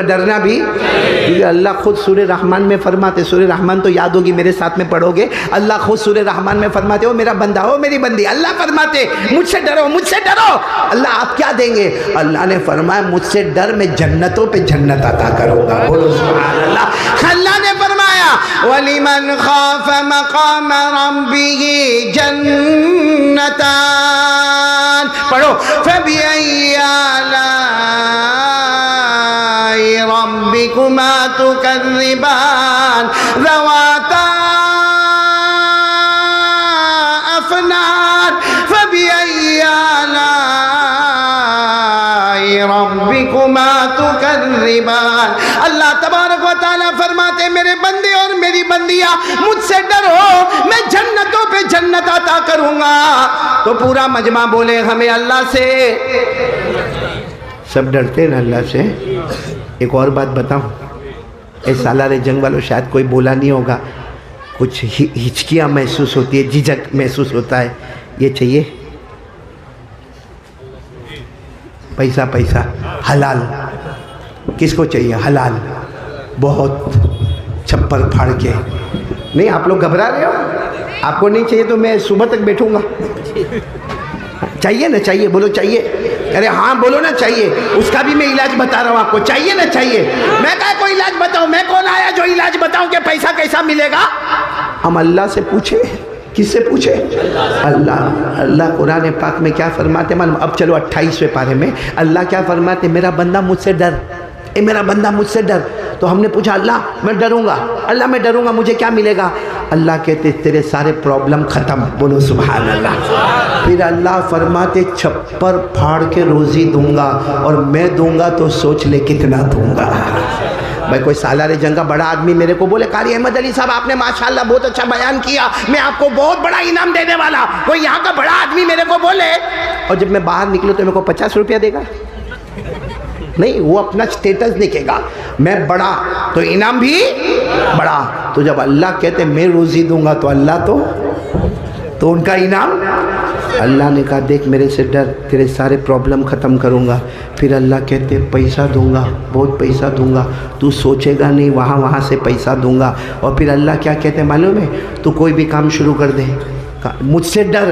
डरना भी, क्योंकि अल्लाह खुद सूरह रहमान में फरमाते, सूरह रहमान तो याद होगी, मेरे साथ में पढ़ोगे। अल्लाह खुद सूरह रहमान में फरमाते, हो मेरा बंदा, हो मेरी बंदी, अल्लाह फरमाते मुझसे डरो, मुझसे डरो। अल्लाह आप क्या देंगे? अल्लाह ने फरमाया मुझसे डर, मैं जन्नतों पे जन्नत अता करूंगा। बोलो सुभान अल्लाह। अल्लाह ने फरमाया वलिमन खाफ मकाम रब्बिही जन्नतान, पढ़ो फबिअय्यि आलाइ रब्बिकुमा तुकज़्ज़िबान ज़वाता अफ़नान फबिअय्यि आलाइ रब्बिकुमा तुकज़्ज़िबान। अल्लाह तबारक व तआला फरमाते मेरे बंदे और मेरी बंदियां मुझसे डरो, मैं जन्नतों पे जन्नत अता करूंगा। तो पूरा मजमा बोले हमें अल्लाह से, सब डरते हैं ना अल्लाह से। एक और बात बताऊं, इस सालारे जंग वालों शायद कोई बोला नहीं होगा, कुछ हिचकियाँ महसूस होती है, झिझक महसूस होता है। ये चाहिए पैसा, पैसा हलाल, किसको चाहिए हलाल? बहुत छप्पर फाड़ के। नहीं आप लोग घबरा रहे हो, आपको नहीं चाहिए तो मैं सुबह तक बैठूंगा। चाहिए ना? चाहिए बोलो चाहिए। अरे हाँ बोलो ना चाहिए। उसका भी मैं इलाज बता रहा हूँ आपको, चाहिए ना? चाहिए। मैं क्या कोई इलाज बताऊँ? मैं कौन आया जो इलाज बताऊँ कि पैसा कैसा मिलेगा? हम अल्लाह से पूछे। किससे पूछे? अल्लाह। अल्लाह कुरान पाक में क्या फरमाते मालूम? अब चलो 28वें पारे में अल्लाह क्या फरमाते, मेरा बंदा मुझसे डर, ए मेरा बंदा मुझसे डर। तो हमने पूछा अल्लाह मैं डरूंगा, अल्लाह मैं डरूंगा, मुझे क्या मिलेगा? अल्लाह कहते तेरे सारे प्रॉब्लम ख़त्म। बोलो सुभान अल्लाह। फिर अल्लाह फरमाते छप्पर फाड़ के रोज़ी दूंगा, और मैं दूंगा तो सोच ले कितना दूंगा। भाई कोई सालारे जंग का बड़ा आदमी मेरे को बोले कारी अहमद अली साहब आपने माशाल्लाह बहुत अच्छा बयान किया, मैं आपको बहुत बड़ा इनाम देने वाला। कोई यहाँ का बड़ा आदमी मेरे को बोले, और जब मैं बाहर निकलूँ तो मेरे को 50 रुपया देगा? नहीं, वो अपना स्टेटस देखेगा, मैं बड़ा तो इनाम भी बड़ा। तो जब अल्लाह कहते मैं रोज़ी दूंगा तो अल्लाह तो उनका इनाम। अल्लाह ने कहा देख मेरे से डर, तेरे सारे प्रॉब्लम ख़त्म करूँगा। फिर अल्लाह कहते पैसा दूंगा, बहुत पैसा दूंगा, तू सोचेगा नहीं, वहाँ से पैसा दूंगा। और फिर अल्लाह क्या कहते मालूम है? तू कोई भी काम शुरू कर दे, मुझसे डर,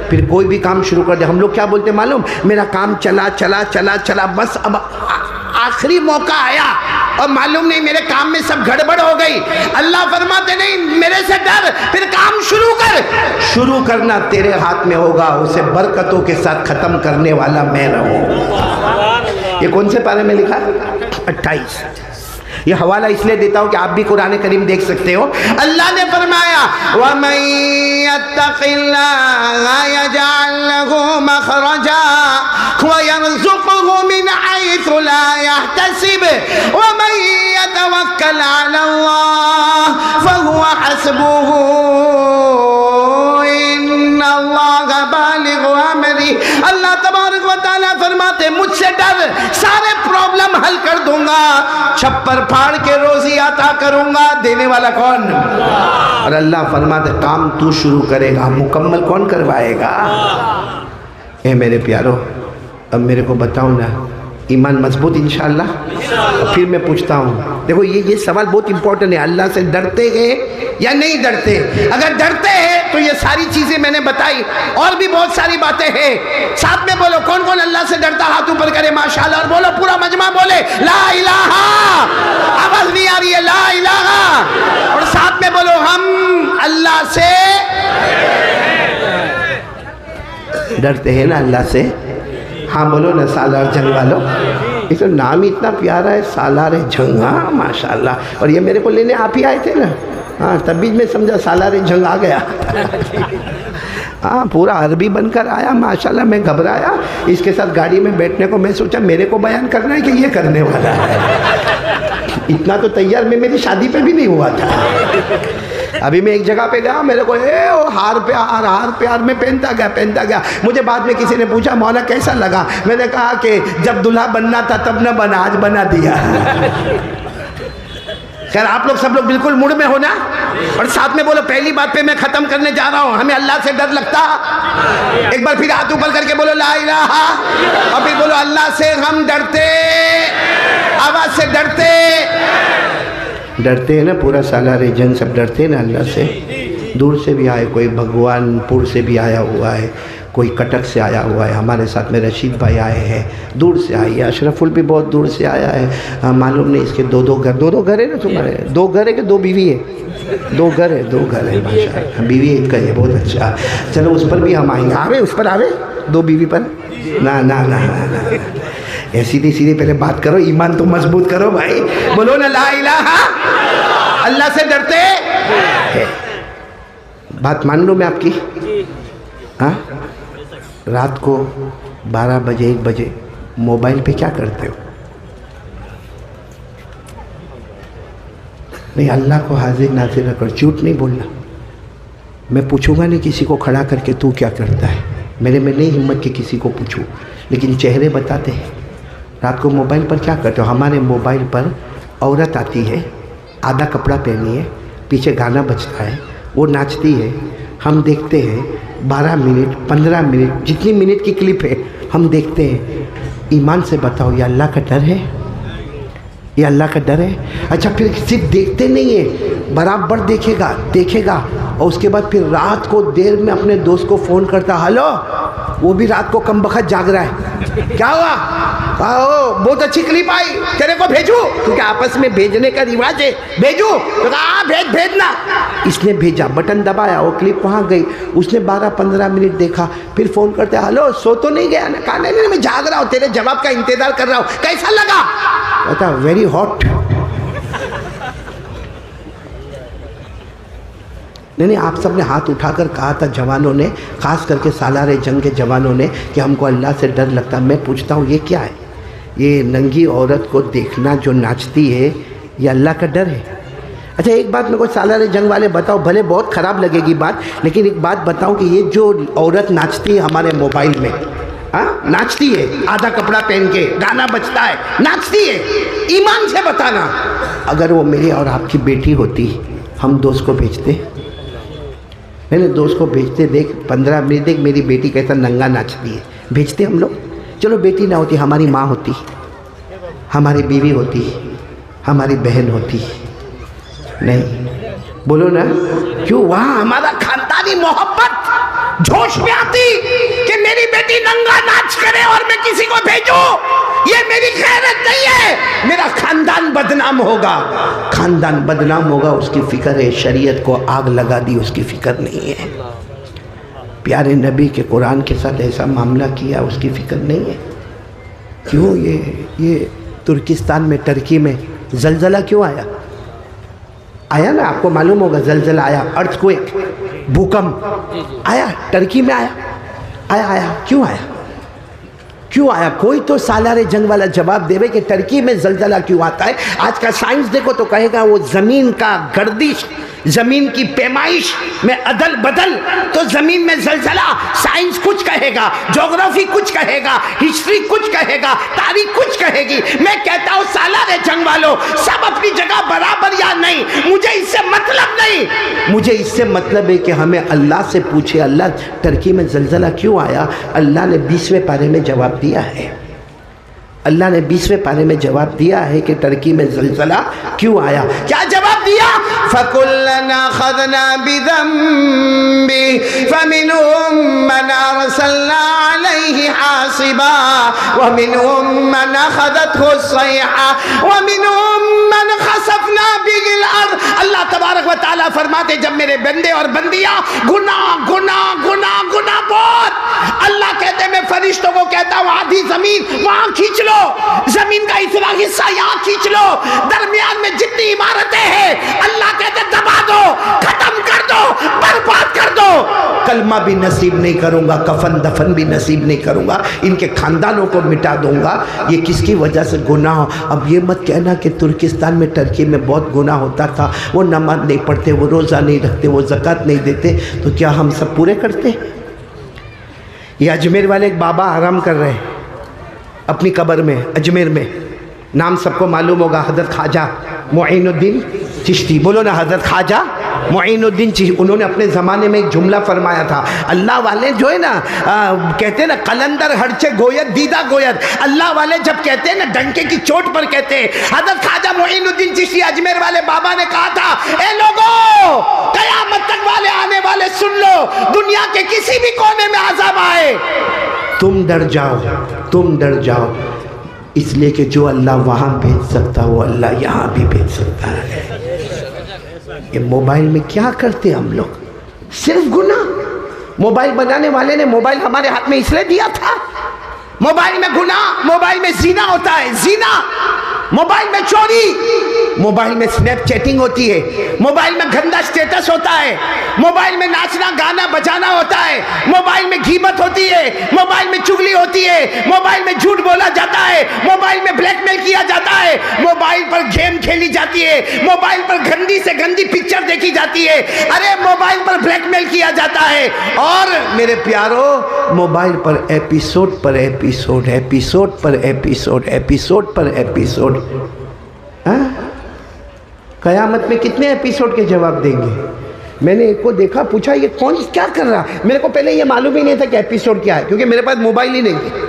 फिर कोई भी काम शुरू कर दे। हम लोग क्या बोलते मालूम? मेरा काम चला चला चला चला, बस अब आखिरी मौका आया और मालूम नहीं मेरे काम में सब गड़बड़ हो गई। अल्लाह फरमाते नहीं, मेरे से डर, फिर काम शुरू कर। शुरू करना तेरे हाथ में होगा, उसे बरकतों के साथ ख़त्म करने वाला मैं रहूँ। ये कौन से पारे में लिखा है? 28। ये हवाला इसलिए देता हूँ कि आप भी कुरान करीम देख सकते हो। अल्लाह ने फरमाया वमन यत्तक़िल्लाह यजअल लहू मख़रजा व यरज़ुक़हु मिन हैथु ला यहतसिब वमन यतवक्कल अलल्लाह फहुवा हस्बुहु इन्नल्लाह बालिग़ु अमरी। अल्लाह तबारक व तआला फरमाते मुझसे डर, सारे प्रॉब्लम हल कर दूंगा, छप्पर फाड़ के रोजी आता करूंगा। देने वाला कौन? और अल्लाह फरमाते काम तू शुरू करेगा, मुकम्मल कौन करवाएगा? ए मेरे प्यारो, अब मेरे को बताओ ना, ईमान मजबूत इंशाअल्लाह? फिर मैं पूछता हूँ, देखो ये सवाल बहुत इंपॉर्टेंट है, अल्लाह से डरते हैं या नहीं डरते? अगर डरते हैं तो ये सारी चीज़ें मैंने बताई, और भी बहुत सारी बातें हैं। साथ में बोलो कौन कौन अल्लाह से डरता, हाथ ऊपर करे माशाअल्लाह, और बोलो पूरा मजमा बोले ला इलाहा। आवाज़ नहीं आ रही है? ला इलाहा। और साथ में बोलो हम अल्लाह से डरते हैं ना, अल्लाह से। हाँ बोलो ना सालार जंग वालों, इसका नाम ही इतना प्यारा है सालार जंग। हाँ माशाल्लाह। और ये मेरे को लेने आप ही आए थे ना? हाँ तभी मैं समझा सालार जंग आ गया। हाँ पूरा अरबी बनकर आया माशाल्लाह। मैं घबराया, इसके साथ गाड़ी में बैठने को मैं सोचा मेरे को बयान करना है कि ये करने वाला है। इतना तो तैयार मैं मेरी शादी पे भी नहीं हुआ था। अभी मैं एक जगह पे गया, मेरे को हार प्यार में पहनता गया। मुझे बाद में किसी ने पूछा मौला कैसा लगा? मैंने कहा कि जब दूल्हा बनना था तब न बना, आज बना दिया। खैर आप लोग सब लोग बिल्कुल मूड में हो ना, और साथ में बोलो पहली बात पे मैं खत्म करने जा रहा हूं, हमें अल्लाह से डर लगता। एक बार फिर हाथ ऊपर करके बोलो ला इलाहा, और फिर बोलो अल्लाह से हम डरते, आवाज से डरते। डरते हैं ना, पूरा सालार जंग सब डरते हैं ना अल्लाह से। दूर से भी आए, कोई भगवानपुर से भी आया हुआ है, कोई कटक से आया हुआ है, हमारे साथ में रशीद भाई आए हैं, दूर से आई है, अशरफुल भी बहुत दूर से आया है। मालूम नहीं इसके दो घर है ना तुम्हारे, 2 घर है कि 2 बीवी है? 2 घर है माशाअल्लाह, बीवी एक है, बहुत अच्छा। चलो उस पर भी हम आएंगे, आवे उस पर आवे, 2 बीवी पर ना ना ना ना, ना। सीधे सीधे पहले बात करो, ईमान तो मजबूत करो भाई, बोलो ना ला इलाहा, अल्लाह से डरते हैं। बात मान लो मैं आपकी, हाँ? रात को 12 बजे 1 बजे मोबाइल पे क्या करते हो? नहीं, अल्लाह को हाजिर नाजिर रखो, झूठ नहीं बोलना। मैं पूछूंगा नहीं किसी को खड़ा करके तू क्या करता है, मेरे में नहीं हिम्मत कि किसी को पूछूं, लेकिन चेहरे बताते हैं। रात को मोबाइल पर क्या करते हो? हमारे मोबाइल पर औरत आती है, आधा कपड़ा पहनी है, पीछे गाना बजता है, वो नाचती है, हम देखते हैं। 12 मिनट 15 मिनट जितनी मिनट की क्लिप है हम देखते हैं। ईमान से बताओ, ये अल्लाह का डर है? ये अल्लाह का डर है? अच्छा, फिर सिर्फ देखते नहीं है, बराबर देखेगा और उसके बाद फिर रात को देर में अपने दोस्त को फ़ोन करता, हेलो, वो भी रात को कम बखत जाग रहा है, क्या हुआ? बहुत अच्छी क्लिप आई, तेरे को भेजूं? क्योंकि आपस में भेजने का रिवाज है, भेजूं? तो कहा भेजना। इसने भेजा, बटन दबाया, वो क्लिप वहाँ गई, उसने 12-15 मिनट देखा, फिर फ़ोन करते, हेलो, सो तो नहीं गया ना? कहा नहीं, मैं जाग रहा हूँ, तेरे जवाब का इंतज़ार कर रहा हूँ, कैसा लगा? कहता वेरी हॉट। नहीं, आप सब ने हाथ उठाकर कहा था जवानों ने, ख़ास करके सालारे जंग के जवानों ने, कि हमको अल्लाह से डर लगता। मैं पूछता हूँ, ये क्या है? ये नंगी औरत को देखना जो नाचती है, ये अल्लाह का डर है? अच्छा, एक बात मेरे को सालारे जंग वाले बताओ, भले बहुत ख़राब लगेगी बात, लेकिन एक बात बताओ कि ये जो औरत नाचती है हमारे मोबाइल में, हाँ, नाचती है, आधा कपड़ा पहन के, गाना बजता है, नाचती है, ईमान से बताना, अगर वो मेरी और आपकी बेटी होती, हम दोस्त को भेजते? मैंने दोस्त को भेजते, देख 15 मिनट देख मेरी बेटी कैसा नंगा नाचती है, भेजते हम लोग? चलो बेटी ना होती, हमारी माँ होती, हमारी बीवी होती, हमारी बहन होती, नहीं बोलो ना, क्यों? वहाँ हमारा खानदानी मोहब्बत जोश में आती कि मेरी बेटी नंगा नाच करे और मैं किसी को भेजूं, ये मेरी खैरत नहीं है, मेरा खानदान बदनाम होगा। खानदान बदनाम होगा उसकी फिक्र है, शरीयत को आग लगा दी उसकी फिक्र नहीं है। प्यारे नबी के कुरान के साथ ऐसा मामला किया, उसकी फिक्र नहीं है। क्यों? ये तुर्किस्तान में, टर्की में जलजला क्यों आया ना? आपको मालूम होगा, जलजला आया, अर्थक्वेक, भूकंप आया, टर्की में आया। क्यों आया? कोई तो सालारे जंग वाला जवाब देवे कि टर्की में जलजला क्यों आता है। आज का साइंस देखो तो कहेगा वो ज़मीन का गर्दिश, ज़मीन की पैमाइश में अदल बदल, तो ज़मीन में जलजला। साइंस कुछ कहेगा, ज्योग्राफी कुछ कहेगा, हिस्ट्री कुछ कहेगा, तारीख कुछ कहेगी। मैं कहता हूँ सालारे जंग वालों, सब अपनी जगह बराबर या नहीं, मुझे इससे मतलब नहीं। मुझे इससे मतलब है कि हमें अल्लाह से पूछे, अल्लाह टर्की में जलजला क्यों आया? अल्लाह ने 20वें पारे में जवाब दिया है। अल्लाह ने 20वें पारे में जवाब दिया है कि टर्की में जलजला क्यों आया। क्या जवाब दिया? फकुल्लना खदना बिदम्बी फमिनहुम मन अरसलना अलैहि हासिबा व मिनहुम मन अखदतहु सयहा व मिनहुम मन खसफना बिहिल अर्द। अल्लाह तबारक व तआला फरमाते, जब मेरे बंदे और बंदियां गुनाह बहुत, अल्लाह कहते मैं फरिश्तों को कहता हूँ आधी जमीन वहां खींच लो, जमीन का इतना हिस्सा यहाँ खींच लो, दरमियान में जितनी इमारतें हैं अल्लाह कहते दबा दो, खत्म कर दो, बर्बाद कर दो। कलमा भी नसीब नहीं करूंगा, कफन दफन भी नसीब नहीं करूंगा, इनके खानदानों को मिटा दूंगा। ये किसकी वजह से गुनाह? अब ये मत कहना कि तुर्किस्तान में, टर्की में बहुत गुनाह होता था, वो नमाज नहीं पढ़ते, वो रोज़ा नहीं रखते, वो ज़कात नहीं देते, तो क्या हम सब पूरे करते? ये अजमेर वाले एक बाबा आराम कर रहे हैं अपनी कब्र में, अजमेर में, नाम सबको मालूम होगा, हज़रत ख्वाजा मुईनुद्दीन चिश्ती। बोलो ना, हज़रत ख्वाजा मुईनुद्दीन चिश्ती। उन्होंने अपने ज़माने में एक जुमला फरमाया था, अल्लाह वाले जो है ना कहते हैं ना, कलंदर हरचे गोयत दीदा गोयत, अल्लाह वाले जब कहते हैं ना डंके की चोट पर कहते हैं। हज़रत ख्वाजा मुईनुद्दीन चिश्ती अजमेर वाले बाबा ने कहा था, ए लोगों, क़यामत तक वाले आने वाले सुन लो, दुनिया के किसी भी कोने में अज़ाब आए, तुम डर जाओ, तुम डर जाओ, इसलिए कि जो अल्लाह वहाँ भेज सकता वो अल्लाह यहाँ भी भेज सकता है। ये मोबाइल में क्या करते हम लोग, सिर्फ गुनाह। मोबाइल बनाने वाले ने मोबाइल हमारे हाथ में इसलिए दिया था, मोबाइल में गुनाह, मोबाइल में जीना होता है, जीना, मोबाइल में चोरी, मोबाइल में स्नैप चैटिंग होती है, मोबाइल में गंदा स्टेटस होता है, मोबाइल में नाचना गाना बजाना होता है, मोबाइल में गीबत होती है, मोबाइल में चुगली होती है, मोबाइल में झूठ बोला जाता है, मोबाइल में ब्लैकमेल किया जाता है, मोबाइल पर गेम खेली जाती है, मोबाइल पर गंदी से गंदी पिक्चर देखी जाती है, अरे मोबाइल पर ब्लैकमेल किया जाता है। और मेरे प्यारो, मोबाइल पर एपिसोड पर एपिसोड, एपिसोड पर एपिसोड, एपिसोड पर एपिसोड। कयामत में कितने एपिसोड के जवाब देंगे? मैंने एक को देखा, पूछा ये कौन क्या कर रहा है। मेरे को पहले ये मालूम ही नहीं था कि एपिसोड क्या है, क्योंकि मेरे पास मोबाइल ही नहीं है,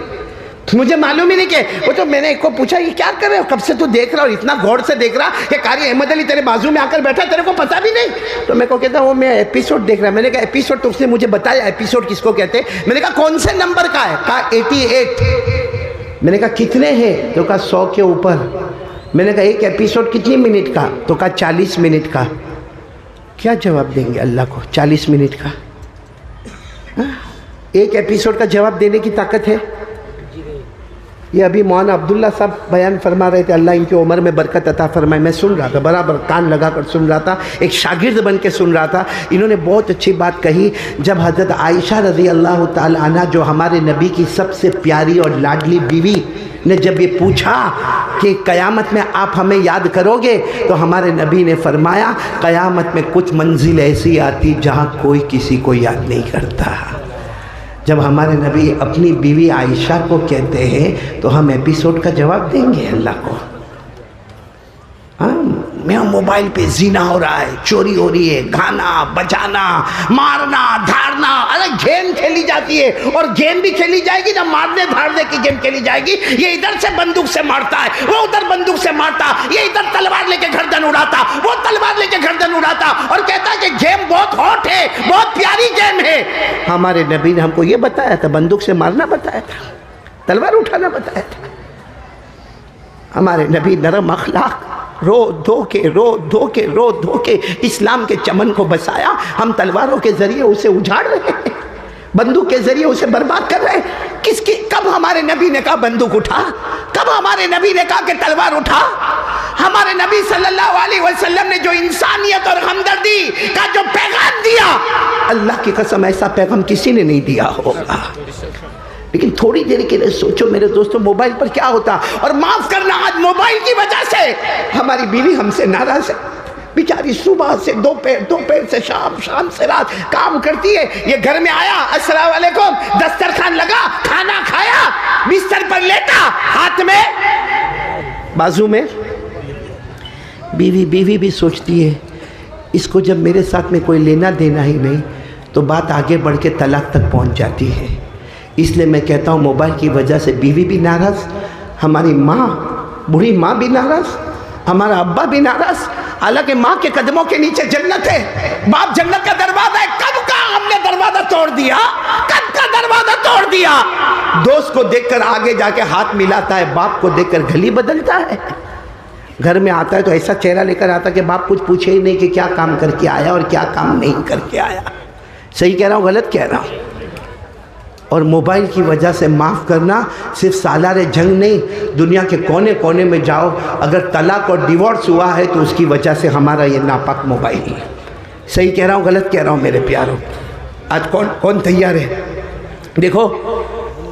तो मुझे मालूम ही नहीं कि वो। तो मैंने एक को पूछा, ये क्या कर रहे हो, कब से तू देख रहा और इतना गौर से देख रहा कि कारी अहमद अली तेरे बाजू में आकर बैठा, तेरे को पता भी नहीं। तो मेरे को कहता वो मैं एपिसोड देख रहा। मैंने कहा एपिसोड? तो उसने मुझे बताया एपिसोड किसको कहते हैं। मैंने कहा कौन से नंबर का है? कहा 88। मैंने कहा कितने हैं? तो कहा 100 के ऊपर। मैंने कहा एक एपिसोड कितनी मिनट का? तो कहा 40 मिनट का। क्या जवाब देंगे अल्लाह को 40 मिनट का? एक एपिसोड का जवाब देने की ताकत है? ये अभी मौलाना अब्दुल्ला साहब बयान फरमा रहे थे, अल्लाह इनकी उम्र में बरकत अता फरमाए। मैं सुन रहा था, बराबर कान लगा कर सुन रहा था, एक शागिर्द बन के सुन रहा था। इन्होंने बहुत अच्छी बात कही। जब हज़रत आयशा रज़ी अल्लाह ताला अन्हा, जो हमारे नबी की सबसे प्यारी और लाडली बीवी, ने जब ये पूछा कि क़यामत में आप हमें याद करोगे, तो हमारे नबी ने फरमाया क़यामत में कुछ मंजिल ऐसी आती जहाँ कोई किसी को याद नहीं करता। जब हमारे नबी अपनी बीवी आयशा को कहते हैं, तो हम एपिसोड का जवाब देंगे अल्लाह को? हाँ, मेरा मोबाइल पे जीना हो रहा है, चोरी हो रही है, गाना बजाना, मारना धारना, अरे गेम खेली जाती है, और गेम भी खेली जाएगी ना, मारने धारने की गेम खेली जाएगी। ये इधर से बंदूक से मारता है, वो उधर बंदूक से मारता, ये इधर तलवार लेके गर्दन उड़ाता, वो तलवार लेके गर्दन उड़ाता, और कहता है कि गेम बहुत हॉट है, बहुत प्यारी गेम है। हमारे नबी ने हमको ये बताया था, बंदूक से मारना बताया था, तलवार उठाना बताया था। हमारे नबी नरम अखलाक, रो धो के इस्लाम के चमन को बसाया। हम तलवारों के जरिए उसे उजाड़ रहे हैं, बंदूक के जरिए उसे बर्बाद कर रहे हैं। किसकी, कब हमारे नबी ने कहा बंदूक उठा? कब हमारे नबी ने कहा कि तलवार उठा? हमारे नबी सल्लल्लाहु अलैहि वसल्लम ने जो इंसानियत और हमदर्दी का जो पैगाम दिया, अल्लाह की कसम ऐसा पैगाम किसी ने नहीं दिया होगा। लेकिन थोड़ी देर के लिए सोचो मेरे दोस्तों, मोबाइल पर क्या होता। और माफ करना, आज मोबाइल की वजह से हमारी बीवी हमसे नाराज है। बेचारी सुबह से दोपहर से शाम से रात काम करती है। ये घर में आया, अस्सलाम वालेकुम, दस्तरखान लगा, खाना खाया, बिस्तर पर लेटा, हाथ में बाजू में बीवी भी सोचती है, इसको जब मेरे साथ में कोई लेना देना ही नहीं, तो बात आगे बढ़ के तलाक तक पहुंच जाती है। इसलिए मैं कहता हूँ मोबाइल की वजह से बीवी भी नाराज़, हमारी माँ, बूढ़ी माँ भी नाराज़, हमारा अब्बा भी नाराज़। हालांकि माँ के कदमों के नीचे जन्नत है, बाप जन्नत का दरवाज़ा है। कब का हमने दरवाज़ा तोड़ दिया, कब का दरवाज़ा तोड़ दिया। दोस्त को देखकर आगे जाके हाथ मिलाता है, बाप को देखकर गली बदलता है। घर में आता है तो ऐसा चेहरा लेकर आता कि बाप कुछ पूछे ही नहीं कि क्या काम करके आया और क्या काम नहीं करके आया। सही कह रहा हूँ, गलत कह रहा हूँ? और मोबाइल की वजह से, माफ़ करना, सिर्फ सालारे जंग नहीं, दुनिया के कोने कोने में जाओ, अगर तलाक और डिवोर्स हुआ है तो उसकी वजह से हमारा ये नापाक मोबाइल है। सही कह रहा हूँ, गलत कह रहा हूँ मेरे प्यारों? आज कौन तैयार है? देखो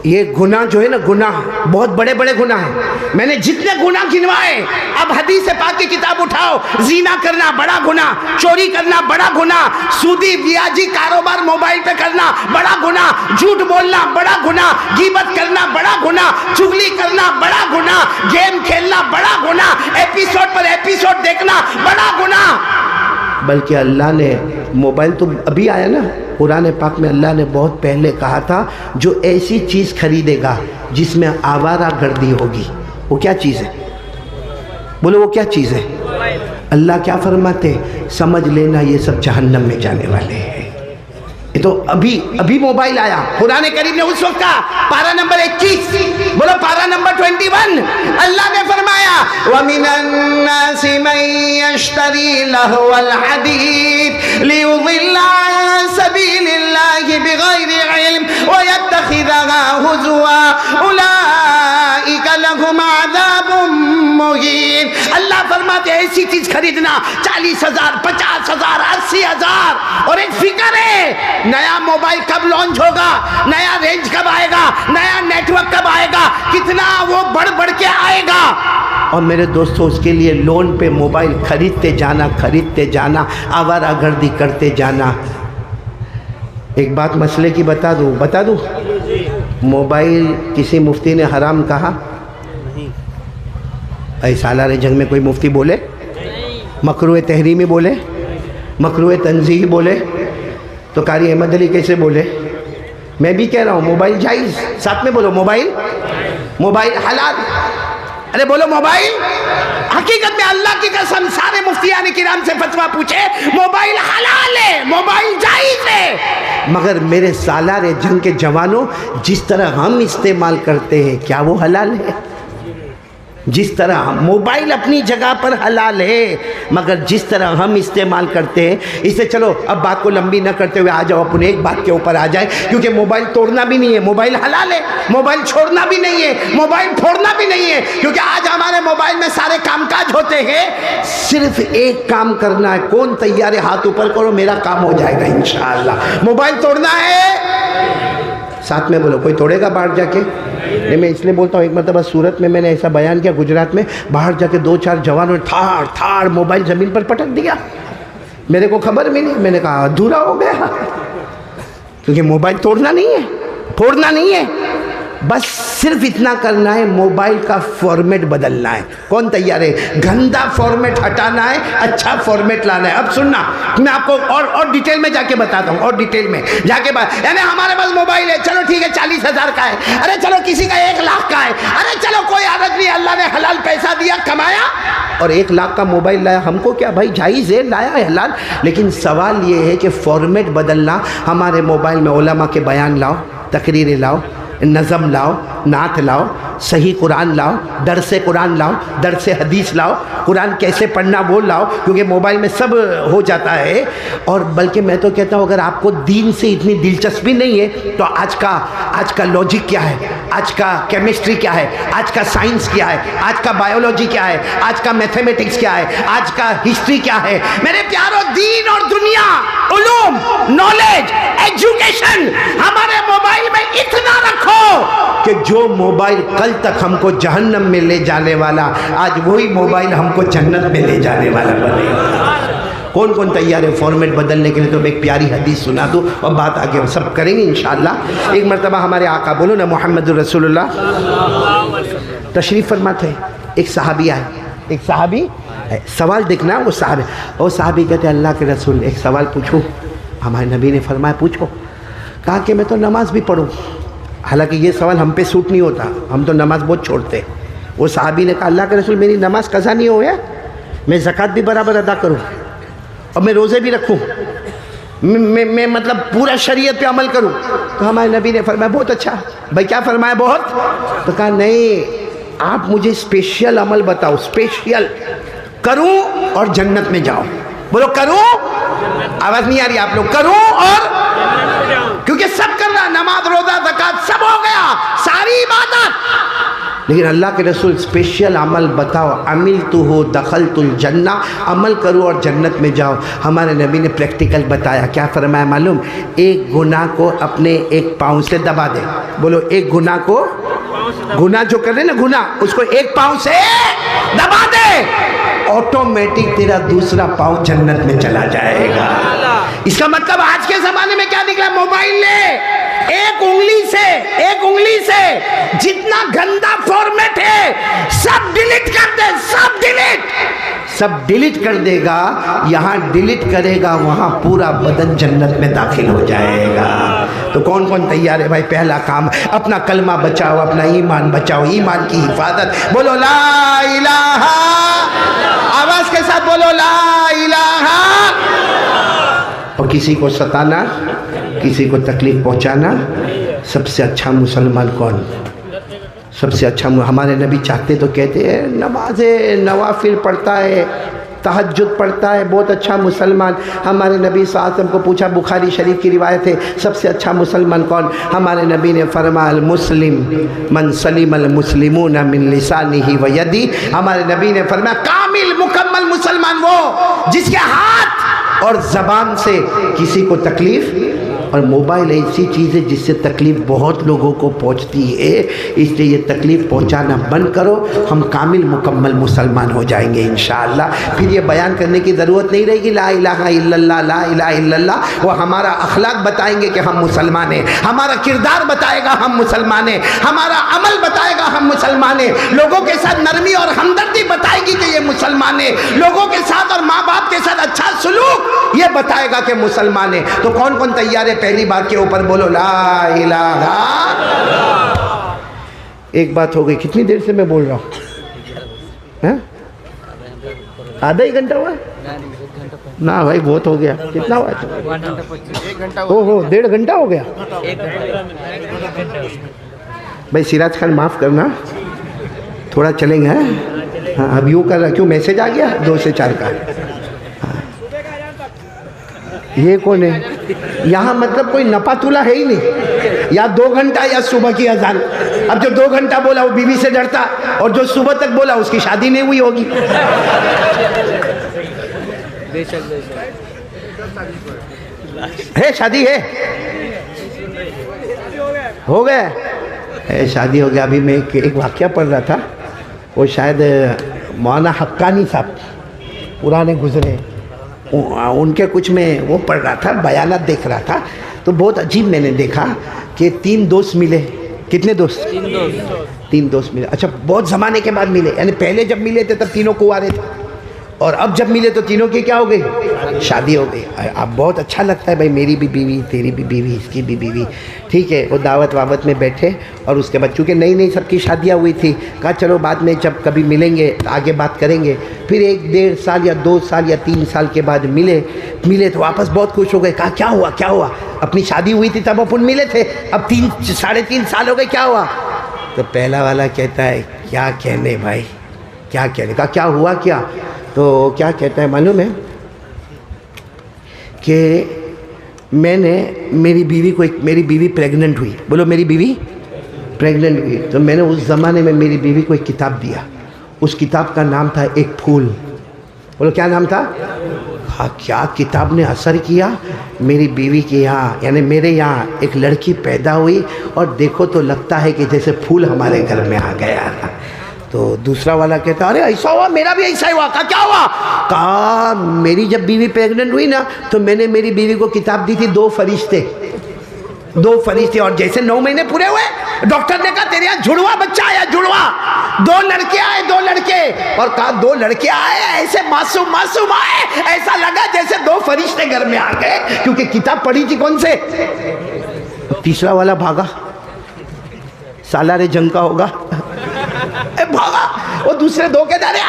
ये गुनाह जो है ना, गुनाह बहुत बड़े बड़े गुनाह हैं। मैंने जितने गुनाह गिनवाए, अब हदीस पाक की किताब शराब उठाओ, जीना करना बड़ा गुनाह, चोरी करना बड़ा गुनाह, सूदी ब्याजी कारोबार मोबाइल पे करना बड़ा गुनाह, झूठ बोलना बड़ा गुनाह, गीबत करना बड़ा गुनाह, चुगली करना बड़ा गुनाह, गेम खेलना बड़ा गुनाह, एपिसोड पर एपिसोड देखना बड़ा गुनाह। बल्कि अल्लाह ने, मोबाइल तो अभी आया ना, कुरान पाक में अल्लाह ने बहुत पहले कहा था जो ऐसी चीज़ खरीदेगा जिसमें आवारा गर्दी होगी, वो क्या चीज़ है? बोलो वो क्या चीज़ है? अल्लाह क्या फरमाते? समझ लेना ये सब जहन्नम में जाने वाले हैं। ये तो अभी मोबाइल आया, कुरान करीम ने उस वक्त का पारा नंबर 21, बोलो पारा नंबर 21, अल्लाह ने फरमाया वमिनन्नासि मन यश्तरी लहवल हदीस लियुदिल्ला अन सबीलिल्लाहि बिगैरि इल्म व यत्तखिज़हा हुज़ुवा उलाइका लहुम अज़ाबुम मुहीन। अल्लाह फरमाते ऐसी चीज खरीदना 40,000, 50,000, 80,000, और एक फिक्र है नया मोबाइल कब लॉन्च होगा, नया रेंज कब आएगा, नया नेटवर्क कब आएगा, कितना वो बढ़ के आएगा। और मेरे दोस्तों उसके लिए लोन पे मोबाइल खरीदते जाना, आवारागर्दी करते जाना। एक बात मसले की बता दूं, मोबाइल किसी मुफ्ती ने हराम कहा? सालारे जंग में कोई मुफ्ती बोले? मकरूह तहरीमी बोले? मकरूह तंजीही बोले? तो कारी अहमद अली कैसे बोले? मैं भी कह रहा हूँ मोबाइल जायज़, साथ में बोलो मोबाइल हलाल। अरे बोलो मोबाइल। हकीकत में अल्लाह की कसम सारे मुफ्तियान किराम से फतवा पूछे, मोबाइल हलाल है, मोबाइल जायज़ है। मगर मेरे सालारे जंग के जवानों, जिस तरह हम इस्तेमाल करते हैं क्या वो हलाल है? जिस तरह मोबाइल अपनी जगह पर हलाल है, मगर जिस तरह हम इस्तेमाल करते हैं, इससे चलो अब बात को लंबी न करते हुए आ जाओ अपन एक बात के ऊपर आ जाए, क्योंकि मोबाइल तोड़ना भी नहीं है, मोबाइल हलाल है, मोबाइल छोड़ना भी नहीं है, मोबाइल फोड़ना भी नहीं है, क्योंकि आज हमारे मोबाइल में सारे कामकाज होते हैं, सिर्फ एक काम करना है, कौन तैयार है हाथ ऊपर करो, मेरा काम हो जाएगा इंशाअल्लाह। मोबाइल तोड़ना है, साथ में बोलो कोई तोड़ेगा बाहर जाके? नहीं, मैं इसलिए बोलता हूँ, एक मरतबा सूरत में मैंने ऐसा बयान किया, गुजरात में बाहर जाके 2-4 जवानों ने थाड़ मोबाइल ज़मीन पर पटक दिया, मेरे को खबर मिली, मैंने कहा अधूरा हो गया, क्योंकि मोबाइल तोड़ना नहीं है, फोड़ना नहीं है, बस सिर्फ इतना करना है, मोबाइल का फॉर्मेट बदलना है। कौन तैयार है? गंदा फॉर्मेट हटाना है, अच्छा फॉर्मेट लाना है। अब सुनना, मैं आपको और डिटेल में जाके बताता हूँ, और डिटेल में जाके यानी हमारे पास मोबाइल है, चलो ठीक है 40,000 का है, अरे चलो किसी का 1 लाख का है, अरे चलो कोई आदत नहीं, अल्लाह ने हलाल पैसा दिया, कमाया और 1 लाख का मोबाइल लाया, हमको क्या भाई, जायज़ है, लाया है हलाल। लेकिन सवाल ये है कि फॉर्मेट बदलना। हमारे मोबाइल में उलमा के बयान लाओ, तकरीरें लाओ, नज़म लाओ, नात लाओ, सही कुरान लाओ, दरसे कुरान लाओ, दरसे हदीस लाओ, कुरान कैसे पढ़ना वो लाओ, क्योंकि मोबाइल में सब हो जाता है। और बल्कि मैं तो कहता हूँ अगर आपको दीन से इतनी दिलचस्पी नहीं है तो आज का लॉजिक क्या है, आज का केमिस्ट्री क्या है, आज का साइंस क्या है, आज का बायोलॉजी क्या है, आज का मैथमेटिक्स क्या है, आज का हिस्ट्री क्या है, मेरे प्यारों दीन और दुनिया, उलूम, नॉलेज, एजुकेशन हमारे मोबाइल में इतना रखो कि जो मोबाइल कल तक हमको जहन्नम में ले जाने वाला, आज वही मोबाइल हमको जन्नत में ले जाने वाला बने। कौन कौन तैयार है फॉर्मेट बदलने के लिए? तो मैं एक प्यारी हदीस सुना दूँ और बात आगे हम सब करेंगे इंशाअल्लाह। एक मरतबा हमारे आका, बोलो ना मोहम्मद रसूलुल्लाह, तशरीफ़ फरमाते, एक सहाबी आए, एक सहाबी सवाल देखना, वो सहाबी कहते अल्लाह के रसूल एक सवाल पूछूं? हमारे नबी ने फरमाया पूछो। कहा कि मैं तो नमाज भी पढ़ूँ, हालांकि ये सवाल हम पे सूट नहीं होता, हम तो नमाज बहुत छोड़ते। वो सहाबी ने कहा अल्लाह के रसूल मेरी नमाज कज़ा नहीं हो गया, मैं ज़कात भी बराबर अदा करूँ और मैं रोज़े भी रखूँ, मैं मतलब पूरा शरीयत पे अमल करूँ। तो हमारे नबी ने फरमाया बहुत अच्छा। भाई क्या फरमाया? बहुत। तो कहा नहीं, आप मुझे स्पेशल अमल बताओ, स्पेशल करूँ और जन्नत में जाओ। बोलो करूँ, आवाज़ नहीं आ रही आप लोग, करूँ और, क्योंकि सब करना, नमाज रोज़ा ज़कात सब हो गया, सारी इबादत, लेकिन अल्लाह के रसूल स्पेशल अमल बताओ। अमिल तो हो दखल तुल जन्ना, अमल करो और जन्नत में जाओ। हमारे नबी ने प्रैक्टिकल बताया। क्या फरमाया मालूम? एक गुनाह को अपने एक पाँव से दबा दे। बोलो एक गुनाह को, गुनाह जो कर रहे ना गुनाह, उसको एक पाँव से दबा दे ऑटोमेटिक तेरा दूसरा पाँव जन्नत में चला जाएगा। इसका मतलब आज के जमाने में क्या निकला? मोबाइल ले, एक उंगली से जितना गंदा फॉर्मेट है सब डिलीट कर दे, सब डिलीट कर देगा। यहाँ डिलीट करेगा, वहाँ पूरा बदन जन्नत में दाखिल हो जाएगा। तो कौन कौन तैयार है भाई? पहला काम, अपना कलमा बचाओ, अपना ईमान बचाओ, ईमान की हिफाजत। बोलो ला इलाहा, आवाज के साथ बोलो ला इलाहा। और किसी को सताना, किसी को तकलीफ पहुंचाना, सबसे अच्छा मुसलमान कौन? सबसे अच्छा हमारे नबी चाहते तो कहते हैं नमाज़े नवाफिल पढ़ता है, तहज्जुद पढ़ता है, बहुत अच्छा मुसलमान। हमारे नबी साहब को पूछा, बुखारी शरीफ की रिवायत है, सबसे अच्छा मुसलमान कौन? हमारे नबी ने फरमाया अल मुस्लिम मन सलीम अल मुस्लिमून मिन लिसानिही व यदी। हमारे नबी ने फरमाया कामिल मुकम्मल मुसलमान वो जिसके हाथ और ज़बान से किसी को तकलीफ़। और मोबाइल ऐसी चीज़ है जिससे तकलीफ़ बहुत लोगों को पहुंचती है, इसलिए ये तकलीफ़ पहुंचाना बंद करो, हम कामिल मुकम्मल मुसलमान हो जाएंगे इंशाअल्लाह। फिर ये बयान करने की ज़रूरत नहीं रहेगी ला इलाहा इल्लल्लाह, ला इलाहा इल्लल्लाह। वो हमारा अखलाक बताएंगे कि हम मुसलमान हैं, हमारा किरदार बताएगा हम मुसलमान हैं, हमारा अमल बताएगा हम मुसलमान हैं, लोगों के साथ नरमी और हमदर्दी बताएगी कि ये मुसलमान है, लोगों के साथ और माँ बाप के साथ अच्छा सलूक ये बताएगा कि मुसलमान है। तो कौन कौन तैयार है पहली बात के ऊपर? बोलो ला इलाहा। एक बात हो गई। कितनी देर से मैं बोल रहा हूँ? आधा ही घंटा हुआ ना भाई, बहुत हो गया। कितना हुआ? 1 घंटा। ओहो, 1.5 घंटा हो गया भाई। सिराज खान माफ करना, थोड़ा चलेंगे। हाँ, अब यूँ कर रहा, क्यों मैसेज आ गया 2 से 4 का? ये कौन है? यहाँ मतलब कोई नपातुला है ही नहीं, या 2 घंटा या सुबह की अजान। अब जो 2 घंटा बोला वो बीवी से डरता, और जो सुबह तक बोला उसकी शादी नहीं हुई होगी। है शादी है, हो गया शादी हो गया। अभी मैं एक वाक़या पढ़ रहा था, वो शायद मौलाना हक्कानी साहब पुराने गुजरे, उनके कुछ में वो पढ़ रहा था, बयानात देख रहा था, तो बहुत अजीब मैंने देखा कि 3 दोस्त मिले। कितने दोस्त? 3 दोस्त मिले। अच्छा, बहुत ज़माने के बाद मिले, यानी पहले जब मिले थे तब तीनों कुंवारे थे, और अब जब मिले तो तीनों की क्या हो गई? शादी हो गई। अब बहुत अच्छा लगता है भाई, मेरी भी बीवी, तेरी भी बीवी, इसकी भी बीवी, ठीक है। वो दावत वावत में बैठे, और उसके बाद चूँकि नई नई सबकी शादियाँ हुई थी, कहा चलो बाद में जब कभी मिलेंगे तो आगे बात करेंगे। फिर 1-1.5 साल या 2 साल या 3 साल के बाद मिले तो वापस बहुत खुश हो गए। कहा क्या हुआ? अपनी शादी हुई थी तब अपन मिले थे, अब 3-3.5 साल हो गए, क्या हुआ? तो पहला वाला कहता है क्या कहने भाई, क्या कहने का, क्या हुआ क्या? तो क्या कहता है मालूम है कि मेरी बीवी प्रेग्नेंट हुई। बोलो मेरी बीवी प्रेग्नेंट हुई, तो मैंने उस ज़माने में मेरी बीवी को एक किताब दिया। उस किताब का नाम था एक फूल। बोलो क्या नाम था? हाँ, क्या किताब ने असर किया। मेरी बीवी के यहाँ, यानी मेरे यहाँ एक लड़की पैदा हुई, और देखो तो लगता है कि जैसे फूल हमारे घर में आ गया। तो दूसरा वाला कहता अरे ऐसा हुआ, मेरा भी ऐसा ही हुआ। कहा क्या हुआ? कहा मेरी जब बीवी प्रेग्नेंट हुई ना, तो मैंने मेरी बीवी को किताब दी थी 2 फरिश्ते, और जैसे 9 महीने पूरे हुए, डॉक्टर ने कहा तेरे यहाँ जुड़वा बच्चा आया, जुड़वा, 2 लड़के आए, 2 लड़के। और कहा 2 लड़के आए, ऐसे मासूम आए, ऐसा लगा जैसे 2 फरिश्ते घर में आ गए, क्योंकि किताब पढ़ी थी कौन से? तीसरा वाला भागा, सालारे जंग का होगा, भागा। वो दूसरे 2 कहते अरे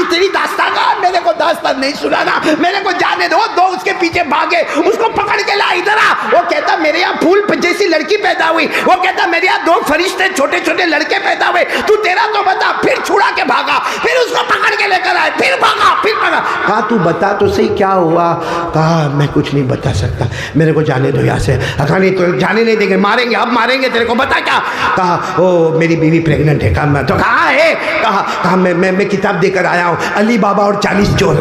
तेरी दास्तान का, मेरे को दास्तान नहीं सुनाना, मेरे को जाने दो। 2 उसके पीछे भागे, उसको पकड़ के ला, इधर आ। वो कहता मेरे यहाँ फूल जैसी लड़की पैदा हुई। वो कहता मेरे यहाँ 2 फरिश्ते छोटे छोटे लड़के पैदा हुए, तू तेरा तो बता। फिर छुड़ा के भागा, फिर उसको पकड़ के लेकर आए, फिर भागा। कहा तू बता तो सही क्या हुआ? कहा मैं कुछ नहीं बता सकता, मेरे को जाने दो यहाँ से। कहा नहीं तो जाने नहीं देंगे, मारेंगे, अब मारेंगे तेरे को, बता क्या? कहा ओ मेरी बीवी प्रेग्नेंट है। कहा तो कहाँ है? कहा मैं किताब देकर आया हूँ, अली बाबा और 40 चोर।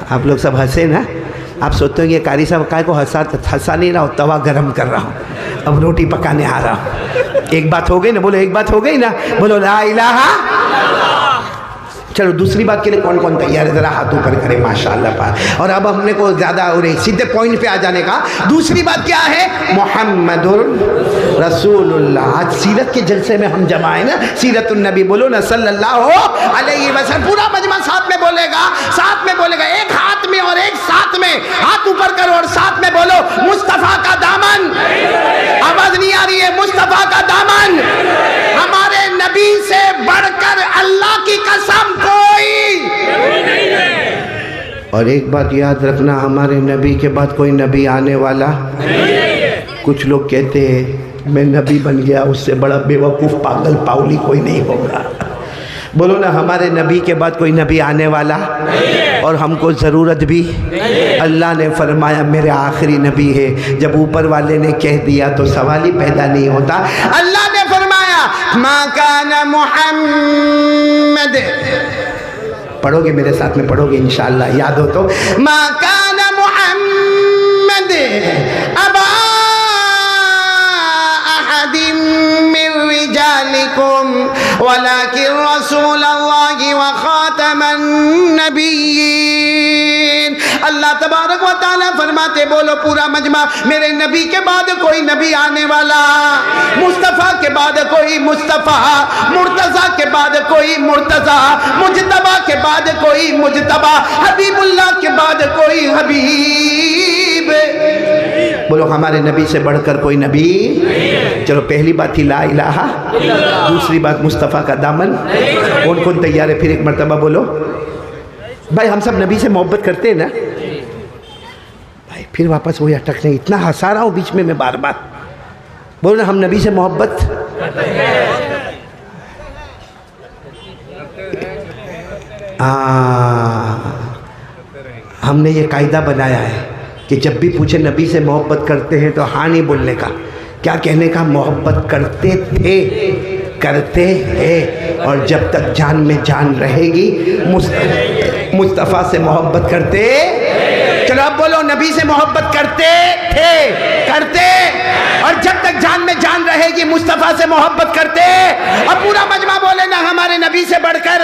आप लोग सब हंसे ना? आप सोचते हो ये कारी साहब काय को हंसा नहीं रहा हूँ, तवा गरम कर रहा हूँ, अब रोटी पकाने आ रहा हूँ। एक बात हो गई ना, बोलो एक बात हो गई ना, बोलो ला इलाहा। चलो दूसरी बात के लिए कौन कौन तैयार है, जरा हाथ ऊपर करें माशाअल्लाह पाक। और अब हमने को ज़्यादा हो रही, सीधे पॉइंट पे आ जाने का। दूसरी बात क्या है, मोहम्मदुर रसूलुल्लाह। आज सीरत के जलसे में हम जमा है ना, सीरतुन नबी बोलो ना सल्लल्लाहु अलैहि वसल्लम। पूरा मजमा साथ में बोलेगा, साथ में बोलेगा, एक हाथ में और एक साथ में, हाथ ऊपर करो और साथ में बोलो मुस्तफ़ा का दामन। आवाज नहीं आ रही है, मुस्तफ़ा का दामन। हमारे नबी से बढ़कर अल्लाह की कसम कोई नहीं है। और एक बात याद रखना, हमारे नबी के बाद कोई नबी आने वाला नहीं है। कुछ लोग कहते हैं मैं नबी बन गया, उससे बड़ा बेवकूफ़ पागल पाउली कोई नहीं होगा। बोलो ना, हमारे नबी के बाद कोई नबी आने वाला नहीं है और हमको ज़रूरत भी नहीं है। अल्लाह ने फरमाया मेरे आखिरी नबी है। जब ऊपर वाले ने कह दिया तो सवाल ही पैदा नहीं होता। अल्लाह ने फरमाया मा काना मुहम्मद, पढ़ोगे मेरे साथ में, पढ़ोगे इंशाअल्लाह, याद हो तो, मा काना मुहम्मद अबा अहदिम मिन रिजालिकुम वलाकिन रसूलल्लाहि व खातमन नबिय्यीन। अल्लाह तबारक व तआला फरमाते, बोलो पूरा मजमा, मेरे नबी के बाद कोई नबी आने वाला, मुस्तफ़ा के बाद कोई मुस्तफ़ा, मुर्तज़ा के बाद कोई मुर्तज़ा, मुजतबा के बाद कोई मुजतबा, हबीबुल्लाह के बाद कोई हबीब। बोलो हमारे नबी से बढ़कर कोई नबी। चलो पहली बात थी ला इलाहा, दूसरी बात मुस्तफ़ा का दामन। कौन कौन तैयार है, फिर एक मर्तबा बोलो। भाई हम सब नबी से मोहब्बत करते हैं ना भाई, फिर वापस वही अटकने, इतना हंसा रहा हूँ बीच में मैं बार बार। बोलो ना, हम नबी से मोहब्बत हमने ये कायदा बनाया है कि जब भी पूछे नबी से मोहब्बत करते हैं तो हाँ नहीं बोलने का, क्या कहने का, मोहब्बत करते थे, करते हैं, और जब तक जान में जान रहेगी मुस्तफ़ा से मोहब्बत करते। चलो अब बोलो, नबी से मोहब्बत करते थे, करते, और जब तक जान में जान रहेगी मुस्तफ़ा से मोहब्बत करते। अब पूरा मजमा बोले ना, हमारे नबी से बढ़कर।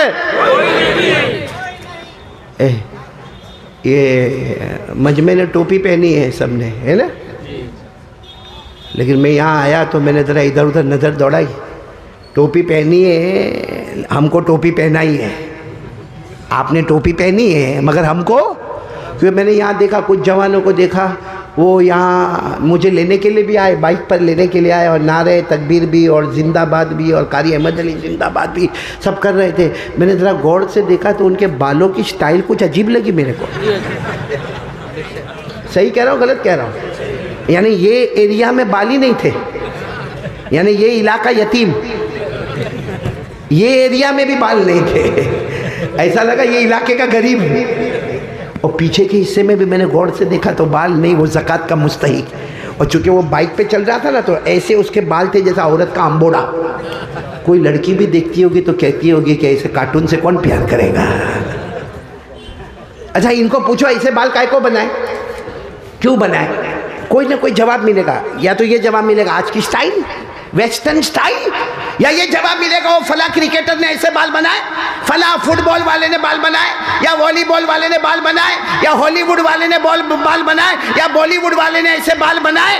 ये मजमे ने टोपी पहनी है सबने, है ना, लेकिन मैं यहाँ आया तो मैंने ज़रा इधर उधर नज़र दौड़ाई। टोपी पहनी है, हमको टोपी पहनाई है, आपने टोपी पहनी है, मगर हमको, क्योंकि मैंने यहाँ देखा कुछ जवानों को देखा, वो यहाँ मुझे लेने के लिए भी आए, बाइक पर लेने के लिए आए, और नारे तकबीर भी और जिंदाबाद भी और कारी अहमद अली जिंदाबाद भी सब कर रहे थे। मैंने ज़रा गौर से देखा तो उनके बालों की स्टाइल कुछ अजीब लगी मेरे को। सही कह रहा हूँ गलत कह रहा हूँ? यानी ये एरिया में बाल ही नहीं थे, यानी ये इलाका यतीम, ये एरिया में भी बाल नहीं थे, ऐसा लगा ये इलाके का गरीब। और पीछे के हिस्से में भी मैंने गौर से देखा तो बाल नहीं, वो ज़कात का मुस्तहिक। और चूंकि वो बाइक पे चल रहा था ना, तो ऐसे उसके बाल थे जैसा औरत का अंबोड़ा। कोई लड़की भी देखती होगी तो कहती होगी कि ऐसे कार्टून से कौन प्यार करेगा। अच्छा इनको पूछो ऐसे बाल काय को बनाए, क्यों बनाए, कोई ना कोई जवाब मिलेगा। या तो ये जवाब मिलेगा आज की स्टाइल, वेस्टर्न स्टाइल, या ये जवाब मिलेगा वो फला क्रिकेटर ने ऐसे बाल बनाए, फला फुटबॉल वाले ने बाल बनाए, या वॉलीबॉल वाले ने बाल बनाए, या हॉलीवुड वाले ने बाल बनाए, या बॉलीवुड वाले ने ऐसे बाल बनाए।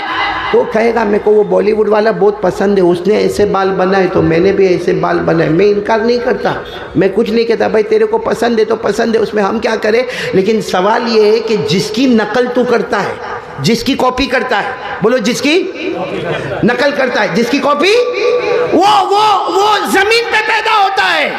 तो कहेगा मेरे को वो बॉलीवुड वाला बहुत पसंद है, उसने ऐसे बाल बनाए तो मैंने भी ऐसे बाल बनाए। मैं इनकार नहीं करता, मैं कुछ नहीं कहता, भाई तेरे को पसंद है तो पसंद है, उसमें हम क्या करें। लेकिन सवाल ये है कि जिसकी नकल तू करता है, जिसकी कॉपी करता है, बोलो जिसकी नकल करता है, जिसकी कॉपी, वो जमीन पे पैदा होता है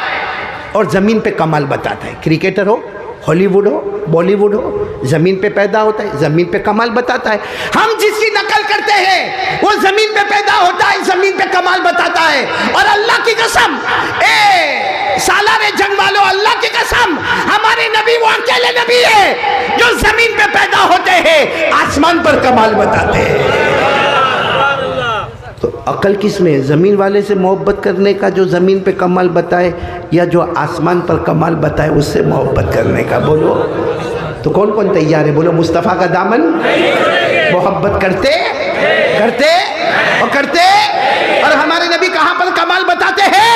और जमीन पे कमाल बताता है। क्रिकेटर हो, हॉलीवुड हो, बॉलीवुड हो, जमीन पे पैदा होता है, जमीन पे कमाल बताता है। हम जिसकी नकल करते हैं वो जमीन पे पैदा होता है, जमीन पे कमाल बताता है। और अल्लाह की कसम, सालारे जंग वालों, अल्लाह की कसम, हमारे नबी वो अकेले नबी है जो जमीन पे पैदा होते हैं, आसमान पर कमाल बताते हैं। तो अकल किस में, ज़मीन वाले से मोहब्बत करने का जो ज़मीन पे कमाल बताए, या जो आसमान पर कमाल बताए उससे मोहब्बत करने का। बोलो तो कौन कौन तैयार है, बोलो मुस्तफ़ा का दामन मोहब्बत करते करते और करते। और हमारे नबी बताते हैं,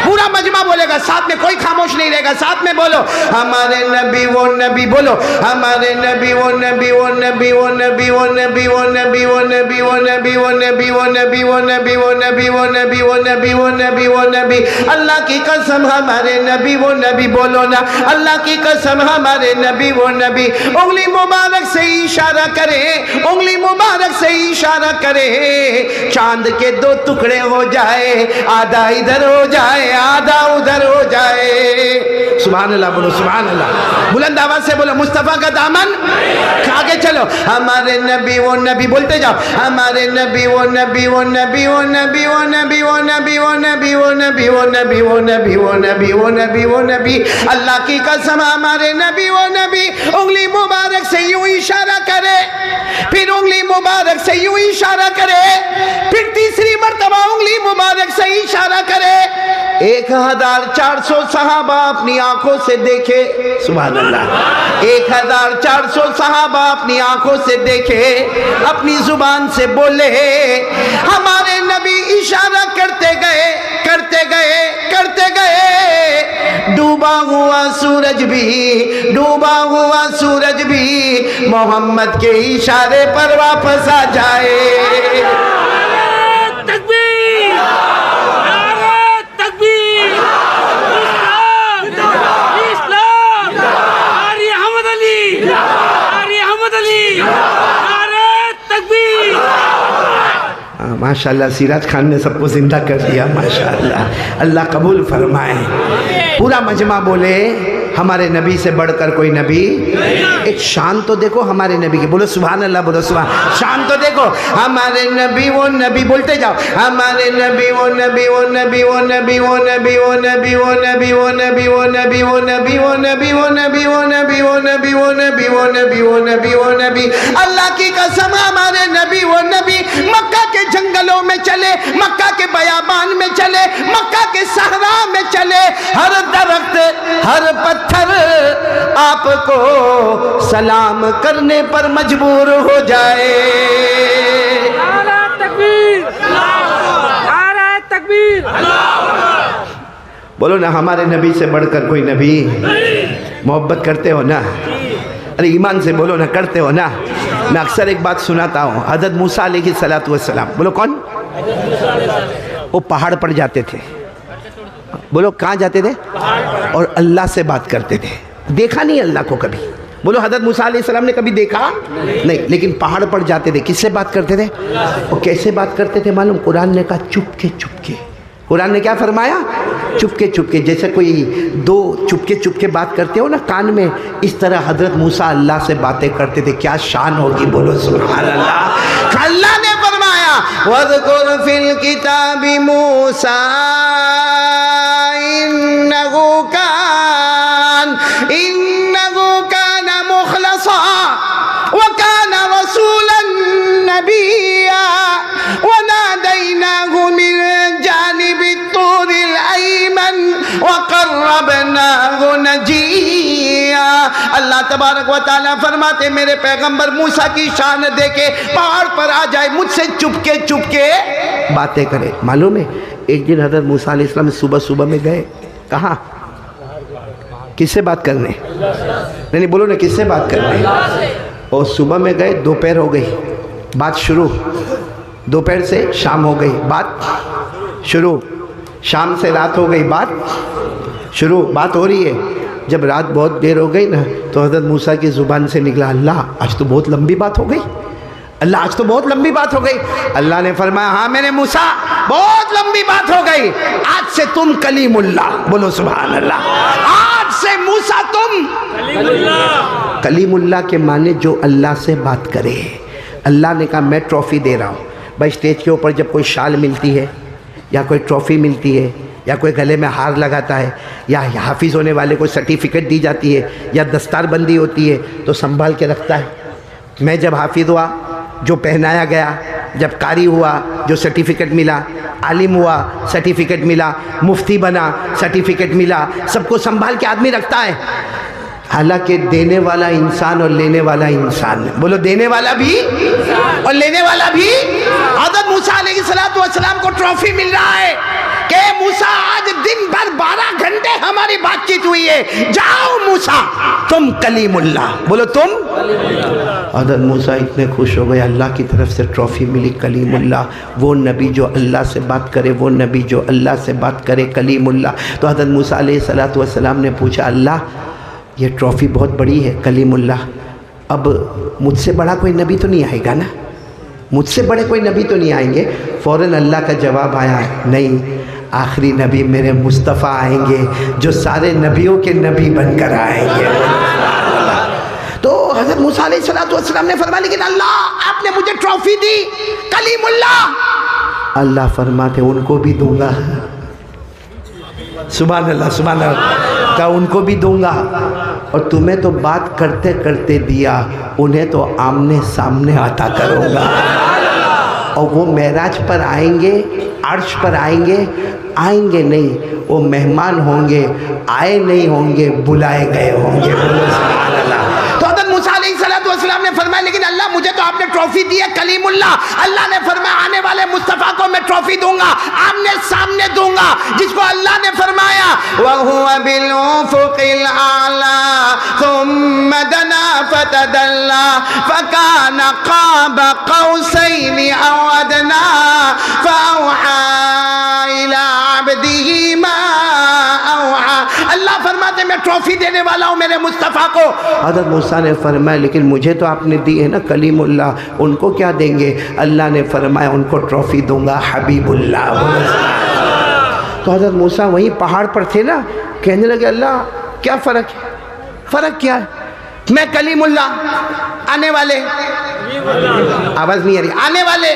पूरा मजमा बोलेगा, साथ में कोई खामोश नहीं रहेगा, साथ में बोलो हमारे नबी वो नबी, बोलो हमारे नबी वो नबी वो नबी वो नबी वो नबी वो नबी वो नबी वो नबी वो नबी वो नबी वो नबी वो नबी वो नबी वो नबी वो नबी वो नबी। अल्लाह की कसम हमारे नबी वो नबी, बोलो ना अल्लाह की कसम हमारे नबी वो नबी। उंगली मुबारक से इशारा करे, उंगली मुबारक से इशारा करे, चांद के दो टुकड़े हो जाए, आधा इधर हो जाए आधा उधर हो जाए। सुभान अल्लाह बोलो, सुभान अल्लाह, बुलंद आवाज से बोलो मुस्तफा का दामन। आगे चलो हमारे नबी वो नबी, बोलते जाओ हमारे नबी वो नबी वो नबी वो नबी वो नबी वो नबी वो नबी वो नबी वो नबी वो नबी वो नबी वो नबी वो नबी। अल्लाह की कसम हमारे नबी वो नबी। उंगली मुबारक से यूं इशारा करे, फिर उंगली मुबारक से यूं इशारा करे, फिर तीसरी मर्तबा उंगली मुबारक से इशारा करे। 1400 सहाबा अपनी आंखों से देखे, सुभान अल्लाह, 1400 सहाबा अपनी आंखों से देखे, अपनी जुबान से बोले, हमारे नबी इशारा करते गए करते गए करते गए, डूबा हुआ सूरज भी, डूबा हुआ सूरज भी मोहम्मद के इशारे पर वापस आ जाए। माशाअल्लाह सिराज खान ने सबको जिंदा कर दिया, माशाअल्लाह, अल्लाह कबूल फरमाए। पूरा मजमा बोले हमारे नबी से बढ़कर कोई नबी। एक शान तो देखो हमारे नबी की, बोलो सुभान अल्लाह, बोलो सुभान। शान तो देखो हमारे नबी वो नबी, बोलते जाओ हमारे नबी वो नबी वो नबी वो नबी वो नबी वो नबी वो नबी वो नबी वो नबी वो नबी वो नबी वो नबी वो नबी वो नबी वो नबी वो नबी वो नबी वो नबी। अल्लाह की कसम हमारे नबी वो नबी मक्का के जंगलों में चले, मक्का के बयाबान में चले, मक्का के सहरा में चले, हर दरख्त हर पत्थर आपको सलाम करने पर मजबूर हो जाए। तकबीर, तकबीर, बोलो ना हमारे नबी से बढ़कर कोई नबी। मोहब्बत करते हो ना, अरे ईमान से बोलो ना, करते हो ना। मैं अक्सर एक बात सुनाता हूँ, हज़रत मूसा अलैहिस्सलातु वस्सलाम, बोलो कौन, वो पहाड़ पर जाते थे, बोलो कहाँ जाते थे, और अल्लाह से बात करते थे। देखा नहीं अल्लाह को कभी, बोलो हज़रत मूसा अलैहिस्सलाम ने कभी देखा नहीं, लेकिन पहाड़ पर जाते थे, किससे बात करते थे, और कैसे बात करते थे मालूम, कुरान ने कहा चुपके चुपके। कुरान ने क्या फरमाया, चुपके चुपके। जैसे कोई दो चुपके चुपके बात करते हो ना कान में, इस तरह हज़रत मूसा अल्लाह से बातें करते थे। क्या शान होगी, बोलो सुभान अल्लाह। अल्लाह ने फरमाया वज़कुर फिल किताबी मूसा इन्नहु कान मुखलसा व कान रसूलन नबिय्या व नादैनाहु मिन जानिबि तूरिल अयमन व क़र्रबनाहु नजिय्या। अल्लाह तबारक व तआला फरमाते मेरे पैगंबर मूसा की शान देके पहाड़ पर आ जाए, मुझसे चुपके चुपके बातें करे। मालूम है एक दिन हज़रत मूसा अलैहिस्सलाम सुबह सुबह में गए, कहाँ, किससे बात करने, नहीं बोलो ना, किससे बात करने, और सुबह में गए, दोपहर हो गई, बात शुरू, दोपहर से शाम हो गई, बात शुरू, शाम से रात हो गई, बात शुरू, बात हो रही है। जब रात बहुत देर हो गई ना, तो हज़रत मूसा की ज़ुबान से निकला, अल्लाह आज तो बहुत लंबी बात हो गई, अल्लाह आज तो बहुत लंबी बात हो गई। अल्लाह ने फरमाया हाँ मेरे मूसा बहुत लंबी बात हो गई, आज से तुम कलीमुल्लाह, बोलो सुभान अल्लाह। आज से मूसा तुम कलीमुल्लाह। कलीमुल्लाह के माने जो अल्लाह से बात करे। अल्लाह ने कहा मैं ट्रॉफ़ी दे रहा हूँ। भाई स्टेज के ऊपर जब कोई शाल मिलती है या कोई ट्रॉफ़ी मिलती है या कोई गले में हार लगाता है या हाफिज़ होने वाले को सर्टिफिकेट दी जाती है या दस्तारबंदी होती है तो संभाल के रखता है। मैं जब हाफिज़ हुआ, जो पहनाया गया, जब कारी हुआ, जो सर्टिफिकेट मिला, आलिम हुआ, सर्टिफिकेट मिला, मुफ्ती बना, सर्टिफिकेट मिला, सबको संभाल के आदमी रखता है। हालांकि देने वाला इंसान और लेने वाला इंसान, बोलो देने वाला भी और लेने वाला भी। हज़रत मूसा अलैहिस्सलातु वस्सलाम को ट्रॉफी मिल रहा है, कि मूसा आज दिन भर 12 घंटे हमारी बातचीत हुई है, जाओ मूसा तुम कलीमुल्लाह, बोलो तुम। हज़रत मूसा इतने खुश हो गए, अल्लाह की तरफ से ट्रॉफी मिली कलीमुल्लाह, वो नबी जो अल्लाह से बात करे, वो नबी जो अल्लाह से बात करे, कलीमुल्लाह। तो हज़रत मूसा अलैहिस्सलातु वस्सलाम ने पूछा, अल्लाह ये ट्रॉफ़ी बहुत बड़ी है कलीमुल्लाह, अब मुझसे बड़ा कोई नबी तो नहीं आएगा ना, मुझसे बड़े कोई नबी तो नहीं आएंगे। फ़ौरन अल्लाह का जवाब आया, नहीं, आखिरी नबी मेरे मुस्तफ़ा आएंगे जो सारे नबियों के नबी बनकर आएंगे। तो हज़रत मूसा अलैहिस्सलाम ने फरमाया, लेकिन अल्लाह आपने मुझे ट्रॉफ़ी दी कलीमुल्लाह। अल्लाह फरमाते उनको भी दूंगा, सुभान अल्लाह सुभान अल्लाह, का उनको भी दूंगा, और तुम्हें तो बात करते करते दिया, उन्हें तो आमने सामने अता करूँगा। और वो मेराज पर आएंगे, अर्श पर आएंगे, आएंगे नहीं, वो मेहमान होंगे, आए नहीं होंगे, बुलाए गए होंगे। सुभान अल्लाह। तो हज़रत मूसा अलैहिस्सलाम ने फरमाया, लेकिन अल्लाह मुझे तो आपने ट्रॉफी दी है कलीमुल्लाह। अल्लाह ने फरमाया, आने वाले मुस्तफ़ा को मैं ट्रॉफी दूंगा, आमने सामने दूंगा, जिसको अल्लाह ने फरमाया वहुवा बिल उफ़ुक़िल आला सुम्मा दना फतदल्ला फकान क़ाब क़ौसैनि औ अदना फ़अौहा इला अब्दिही मा औहा। अल्लाह फरमाते मैं ट्रॉफी देने वाला हूँ मेरे मुस्तफ़ा को। हज़रत मूसा ने फरमाया, लेकिन मुझे तो आपने दी है ना कलीमुल्लाह, उनको क्या देंगे? अल्लाह ने फरमाया, उनको ट्रॉफी दूंगा हबीबुल्लाह। तो हज़रत मूसा वहीं पहाड़ पर थे ना, कहने लगे, अल्लाह क्या फ़र्क है, फ़र्क क्या है? मैं कलीमुल्लाह, आने वाले, आवाज़ नहीं आ रही, आने वाले,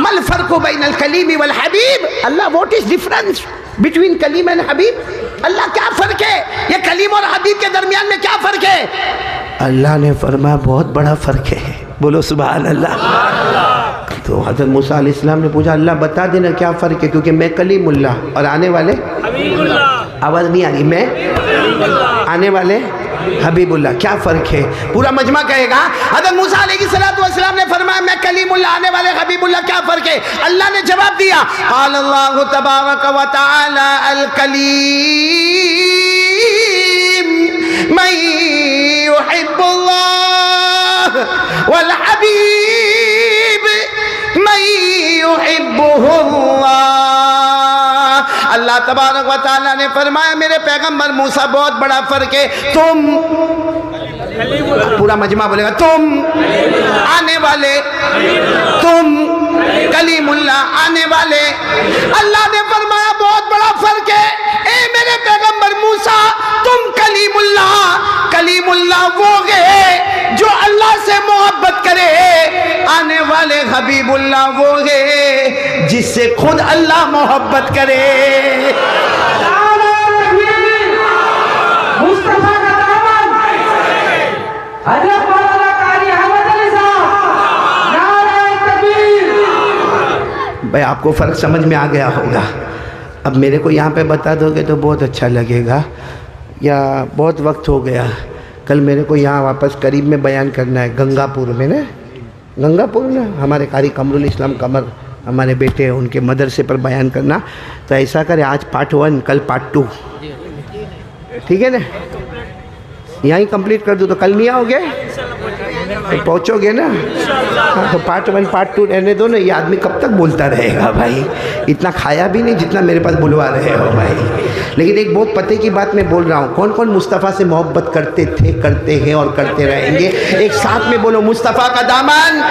मल फ़र्क़ु बैनल कलीमी वल हबीब। Allah what is difference between Kalim and Habib? Allah क्या फ़र्क है, ये कलीम और हबीब के दरमियान में क्या फ़र्क है? अल्लाह ने फरमाया, बहुत बड़ा फ़र्क है, बोलो सुभान अल्लाह। तो हज़रत मूसा अलैहिस्सलाम ने पूछा, अल्लाह बता देना क्या फ़र्क है, क्योंकि मैं कलीमुल्लाह और आने वाले आवाज़ नहीं आ रही, मैं आने वाले हबीबुल्लाह, क्या फ़र्क है? पूरा मजमा कहेगा। हज़रत मूसा अलैहिस्सलाम ने फरमाया, मैं कलीमुल्लाह, आने वाले हबीबुल्लाह, क्या फ़र्क है? अल्लाह ने जवाब दिया, अल्लाहु तबारक व तआला अल कलीम मन युहिब्बुल्लाह वल हबीब मन युहिब्बुहुल्लाह। अल्लाह तबारक व तआला ने फरमाया, मेरे पैगंबर मूसा, बहुत बड़ा फ़र्क है, तुम, पूरा मजमा बोलेगा, तुम आने वाले, तुम कलीमुल्लाह आने वाले। अल्लाह ने फरमाया, बहुत बड़ा फ़र्क है, ए मेरे पैगंबर मूसा, तुम कलीमुल्लाह, कलीमुल्लाह वो है जो अल्लाह से मोहब्बत करे, आने वाले हबीबुल्लाह वो है जिससे खुद अल्लाह मोहब्बत करे। भाई आपको फ़र्क समझ में आ गया होगा। अब मेरे को यहाँ पे बता दोगे तो बहुत अच्छा लगेगा, या बहुत वक्त हो गया, कल मेरे को यहाँ वापस करीब में बयान करना है, गंगापुर में ना, गंगापुर में हमारे कारी कमरुल इस्लाम कमर हमारे बेटे हैं, उनके मदरसे पर बयान करना। तो ऐसा करें, आज पार्ट 1, कल पार्ट 2, ठीक है ना? यहीं कंप्लीट कर दूँ तो कल नहीं आओगे? तो पहुँचोगे ना? हाँ, तो पार्ट 1 पार्ट 2 रहने दो ना, ये आदमी कब तक बोलता रहेगा भाई, इतना खाया भी नहीं जितना मेरे पास बुलवा रहे हो भाई। लेकिन एक बहुत पते की बात मैं बोल रहा हूँ, कौन कौन मुस्तफ़ा से मोहब्बत करते थे, करते हैं और करते रहेंगे? एक साथ में बोलो, मुस्तफ़ा का दामन,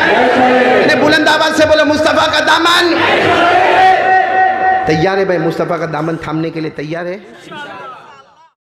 बुलंद आवाज़ से बोलो, मुस्तफ़ा का दामन। तैयार है भाई? मुस्तफ़ा का दामन थामने के लिए तैयार है?